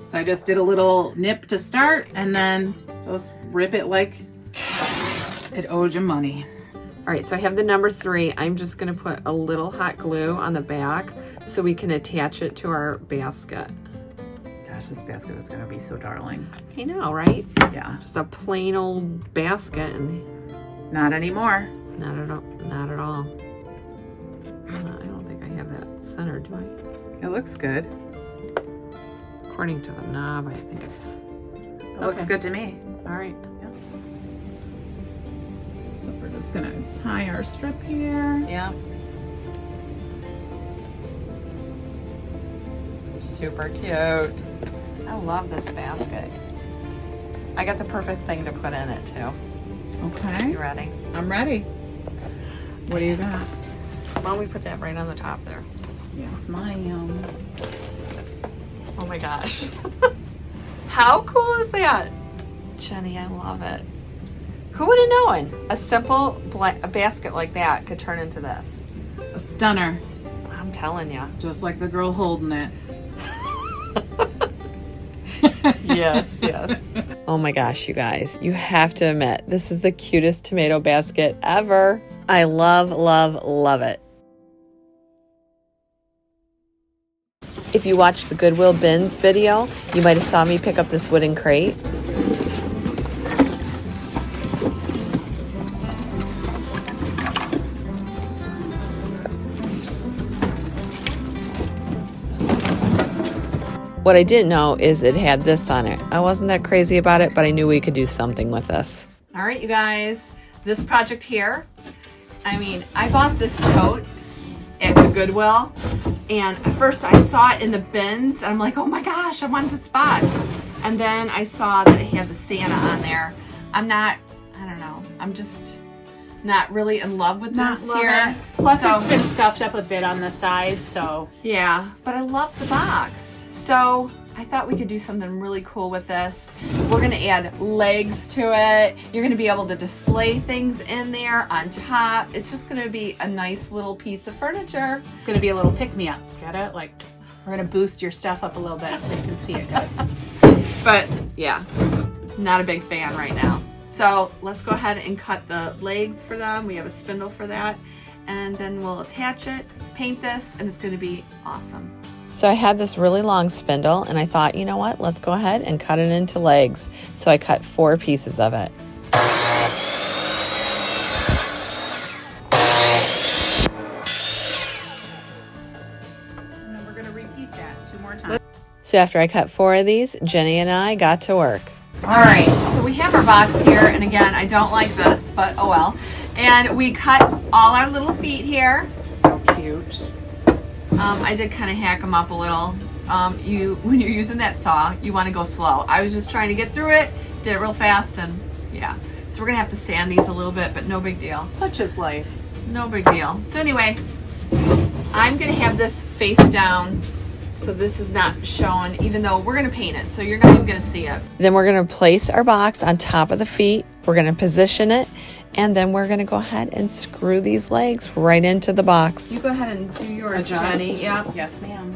So I just did a little nip to start and then just rip it like it owes you money. All right, so I have the number 3. I'm just gonna put a little hot glue on the back so we can attach it to our basket. Gosh, this basket is gonna be so darling. I know, right? Yeah, Just a plain old basket, and not anymore. not at all. Not at all. I don't think I have that centered, do I? It looks good. According to the knob, I think It looks good to me. all right. So we're just gonna tie our strip here. Yeah. Super cute. I love this basket. I got the perfect thing to put in it too. Okay, You ready? I'm ready. What do you got? Why don't we put that right on the top there? Yes, ma'am. Oh my gosh. How cool is that? Jenny, I love it. Who would have known a simple a basket like that could turn into this? A stunner, I'm telling you. just like the girl holding it. Yes, yes. Oh my gosh, you guys. You have to admit, this is the cutest tomato basket ever. I love, love, love it. If you watched the Goodwill Bins video, you might have saw me pick up this wooden crate. What I didn't know is it had this on it. I wasn't that crazy about it, but I knew we could do something with this. All right, you guys, this project here, I mean, I bought this tote at the Goodwill, and at first I saw it in the bins, and I'm like, oh my gosh, I want this box. And then I saw that it had the Santa on there. I don't know, I'm just not really in love with Not this love here. it. Plus, So- it's been stuffed up a bit on the side, so Yeah, but I love the box. So I thought we could do something really cool with this. We're gonna add legs to it. You're gonna be able to display things in there on top. It's just gonna be a nice little piece of furniture. it's gonna be a little pick-me-up. Get it? Like, we're gonna boost your stuff up a little bit so you can see it good. But yeah, not a big fan right now. So let's go ahead and cut the legs for them. We have a spindle for that. And then we'll attach it, paint this, and it's gonna be awesome. So I had this really long spindle, and I thought, you know what, let's go ahead and cut it into legs. So I cut 4 pieces of it. And then we're gonna repeat that 2 more times. So after I cut 4 of these, Jenny and I got to work. All right, so we have our box here, and again, I don't like this, but oh well. And we cut all our little feet here. So cute. I did kind of hack them up a little. When you're using that saw, you want to go slow. I was just trying to get through it, did it real fast, and yeah. So we're gonna have to sand these a little bit, but no big deal. Such is life. No big deal. So anyway, I'm gonna have this face down, so this is not shown, even though we're gonna paint it, so you're not even gonna see it. Then we're gonna place our box on top of the feet. We're gonna position it, and then we're gonna go ahead and screw these legs right into the box. You go ahead and do yours, Jenny. Yep. Yes, ma'am.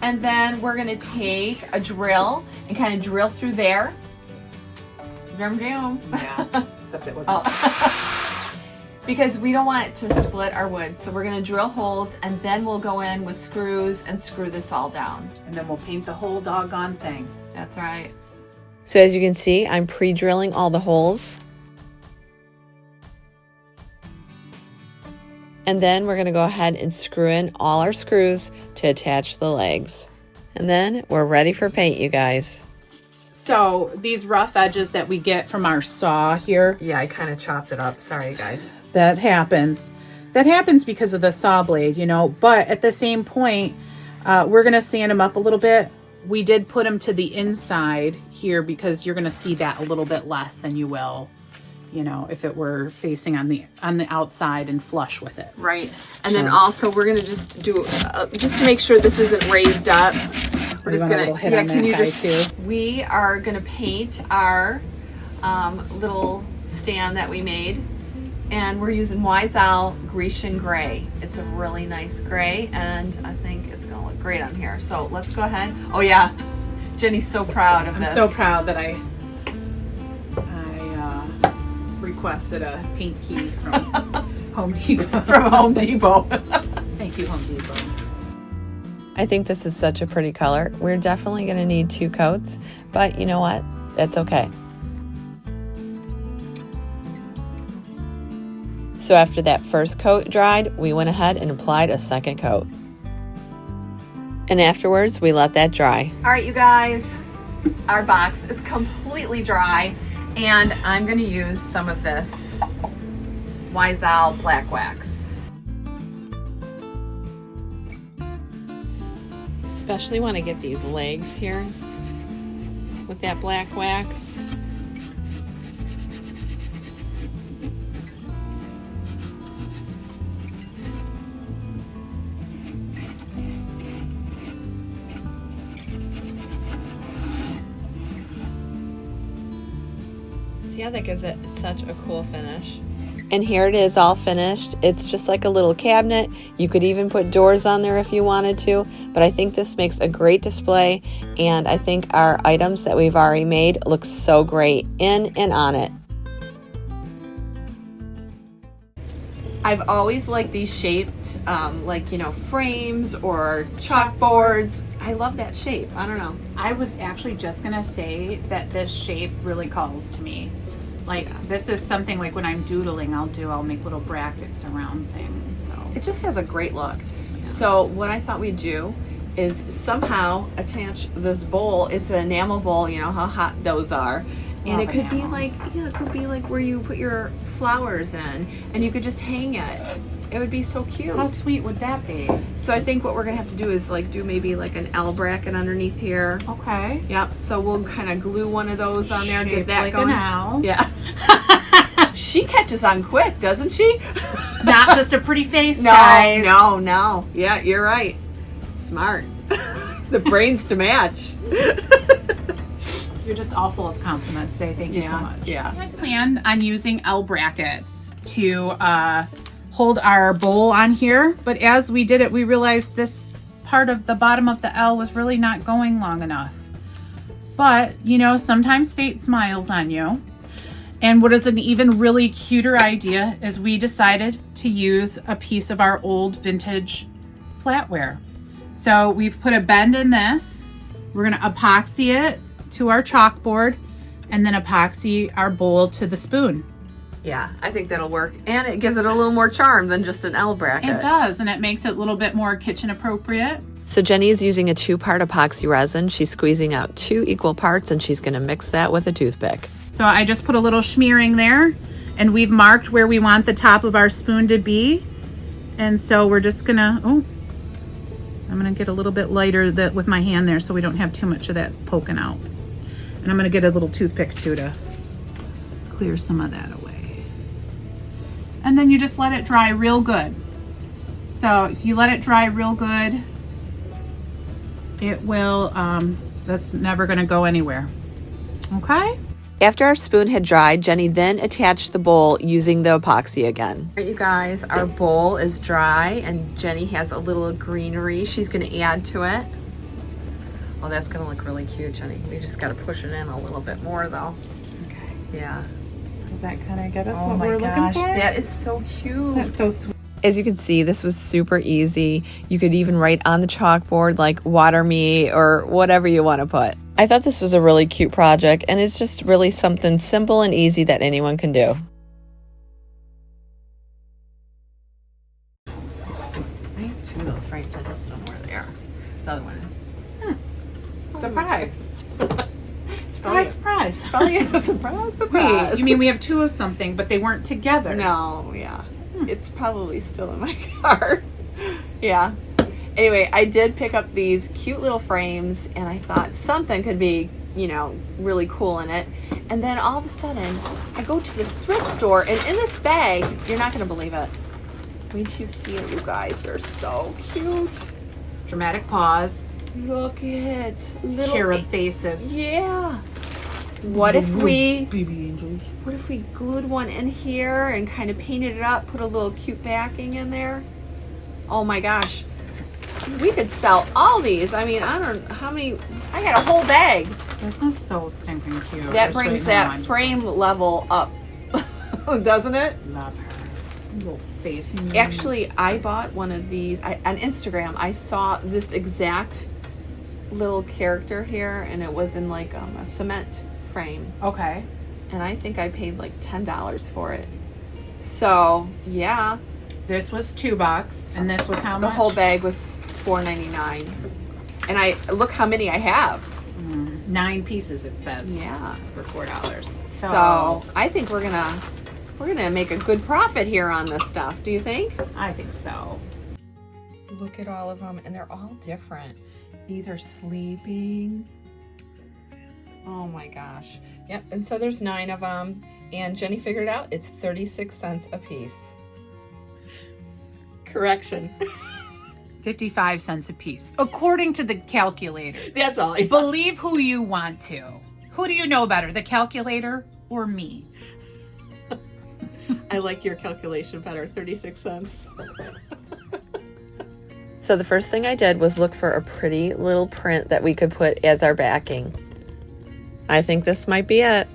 And then we're gonna take a drill and kind of drill through there. Drum down. Yeah. Except it wasn't. Because we don't want it to split our wood. So we're gonna drill holes, and then we'll go in with screws and screw this all down. And then we'll paint the whole doggone thing. That's right. So as you can see, I'm pre-drilling all the holes. And then we're going to go ahead and screw in all our screws to attach the legs. And then we're ready for paint, you guys. So these rough edges that we get from our saw here. Yeah, I kind of chopped it up. Sorry, guys. That happens. That happens because of the saw blade, you know. But at the same point, we're going to sand them up a little bit. We did put them to the inside here because you're going to see that a little bit less than you will, you know, if it were facing on the outside and flush with it. Right. And then also we're going to just do, just to make sure this isn't raised up. We're just going to, yeah, can you just, we are going to paint our little stand that we made. And we're using Wise Owl Grecian Gray. It's a really nice gray, and I think it's going to look great on here. So let's go ahead. Oh, yeah. Jenny's so proud of this. I'm so proud that I requested a paint key from Home Depot. From Home Depot. Thank you, Home Depot. I think this is such a pretty color. We're definitely going to need 2 coats, but you know what? That's okay. So after that first coat dried, we went ahead and applied a second coat. And afterwards, we let that dry. All right, you guys, our box is completely dry, and I'm going to use some of this Wise Owl black wax. Especially want to get these legs here with that black wax. See how that gives it such a cool finish. And here it is all finished. It's just like a little cabinet. You could even put doors on there if you wanted to, but I think this makes a great display, and I think our items that we've already made look so great in and on it. I've always liked these shaped, like, you know, frames or chalkboards. I love that shape. I don't know. I was actually just going to say that this shape really calls to me. Like, this is something like when I'm doodling, I'll make little brackets around things. So It just has a great look. So what I thought we'd do is somehow attach this bowl. It's an enamel bowl, you know how hot those are. And it could be like, yeah, it could be like where you put your flowers in, and you could just hang it. It would be so cute. How sweet would that be? So I think what we're gonna have to do is like do maybe like an L bracket underneath here. Okay. Yep. So we'll kind of glue one of those on there, get Shaped that like going. an owl. Yeah. She catches on quick, doesn't she? Not just a pretty face, No, guys. no. Yeah, you're right. Smart. The brains to match. You're just all full of compliments today. Thank you so much. Yeah. I planned on using L brackets to hold our bowl on here, but as we did it, we realized this part of the bottom of the L was really not going long enough. But, you know, sometimes fate smiles on you. And what is an even really cuter idea is we decided to use a piece of our old vintage flatware. So we've put a bend in this. We're going to epoxy it to our chalkboard and then epoxy our bowl to the spoon. Yeah, I think that'll work. And it gives it a little more charm than just an L bracket. It does, and it makes it a little bit more kitchen appropriate. So Jenny is using a 2-part epoxy resin. She's squeezing out 2 equal parts, and she's going to mix that with a toothpick. So I just put a little smearing there, and we've marked where we want the top of our spoon to be. And so we're just gonna, I'm gonna get a little bit lighter with my hand there so we don't have too much of that poking out. And I'm gonna get a little toothpick too to clear some of that away. And then you just let it dry real good. So if you let it dry real good, it will, that's never gonna go anywhere. Okay? After our spoon had dried, Jenny then attached the bowl using the epoxy again. All right, you guys, our bowl is dry, and Jenny has a little greenery she's going to add to it. Oh, that's going to look really cute, Jenny. We just got to push it in a little bit more, though. Okay. Yeah. Does that kind of get us Oh what my we're gosh, looking for? that is so cute. That's so sweet. As you can see, this was super easy. You could even write on the chalkboard like water me or whatever you want to put. I thought this was a really cute project, and it's just really something simple and easy that anyone can do. Surprise. Surprise, surprise. Probably a surprise. Wait, you mean we have two of something, but they weren't together? No, yeah. It's probably still in my car. Yeah. Anyway, I did pick up these cute little frames, and I thought something could be, you know, really cool in it. And then all of a sudden, I go to this thrift store, and in this bag, you're not going to believe it. Wait till you see it, you guys. They're so cute. Dramatic pause. Look at little Cherub faces. Yeah. What if we baby angels? What if we glued one in here and kind of painted it up, put a little cute backing in there? Oh my gosh. We could sell all these. I mean, I don't know how many. I got a whole bag. This is so stinking cute. That brings that frame level up, doesn't it? Love her. Little face. Actually, I bought one of these on Instagram. I saw this exact little character here, and it was in like a cement frame. Okay. And I think I paid like $10 for it. So yeah, This was $2, and this was how the much? whole bag was $4.99. And I look how many I have. 9 pieces, it says. Yeah. For $4. So I think we're gonna make a good profit here on this stuff. Do you think? I think so. Look at all of them, and they're all different. These are sleeping. Oh my gosh. Yep. And so there's 9 of them, and Jenny figured it out. It's 36 cents a piece. Correction. 55 cents a piece, according to the calculator. That's all. Believe who you want to. Who do you know better, the calculator or me? I like your calculation better, 36 cents. So the first thing I did was look for a pretty little print that we could put as our backing. I think this might be it.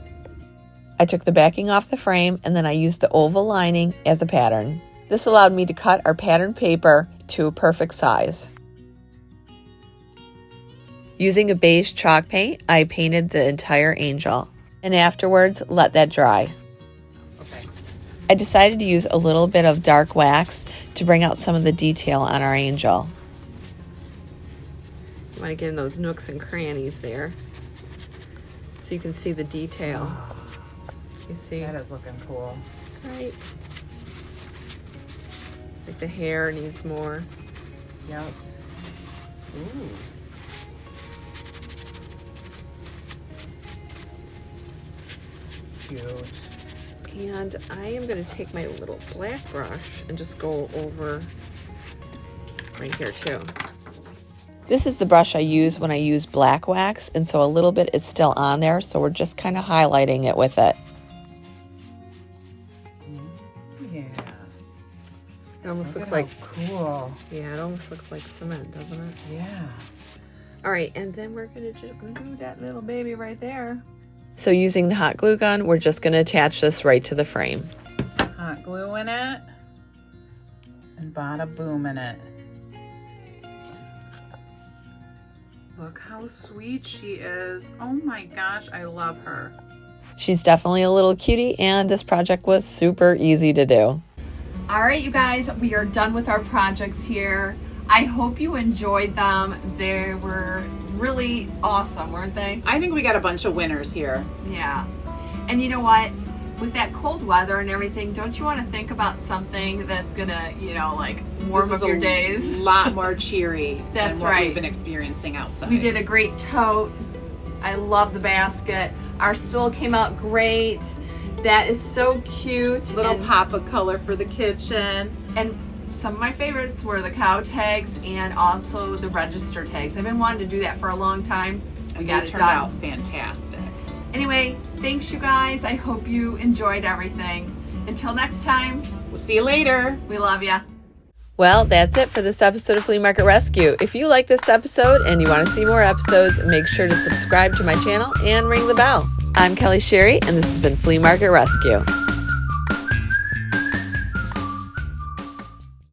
I took the backing off the frame, and then I used the oval lining as a pattern. This allowed me to cut our pattern paper to a perfect size. Using a beige chalk paint, I painted the entire angel, and afterwards let that dry. Okay. I decided to use a little bit of dark wax to bring out some of the detail on our angel. You want to get in those nooks and crannies there so you can see the detail. You see? That is looking cool. Right. Like the hair needs more. Yep. Ooh. So cute. And I am going to take my little black brush and just go over right here too. This is the brush I use when I use black wax, and so a little bit is still on there, so we're just kind of highlighting it with it. Yeah. It almost Look looks at like, how cool. yeah, it almost looks like cement, doesn't it? Yeah. All right, and then we're gonna just glue that little baby right there. So using the hot glue gun, we're just gonna attach this right to the frame. Hot glue in it. And bada boom in it. Look how sweet she is. Oh my gosh, I love her. She's definitely a little cutie, and this project was super easy to do. All right, you guys, we are done with our projects here. I hope you enjoyed them. They were really awesome, weren't they? I think we got a bunch of winners here. Yeah. And you know what? With that cold weather and everything, don't you want to think about something that's gonna, you know, like warm up your days? A lot more cheery That's than what right. we've been experiencing outside. We did a great tote. I love the basket. Our stool came out great. That is so cute. Little and, pop of color for the kitchen. and some of my favorites were the cow tags and also the register tags. I've been wanting to do that for a long time. We got it turned done. out fantastic. Anyway, thanks you guys. I hope you enjoyed everything. Until next time, We'll see you later. we love ya. Well, that's it for this episode of Flea Market Rescue. If you like this episode and you want to see more episodes, make sure to subscribe to my channel and ring the bell. I'm Kelly Sherry, and this has been Flea Market Rescue.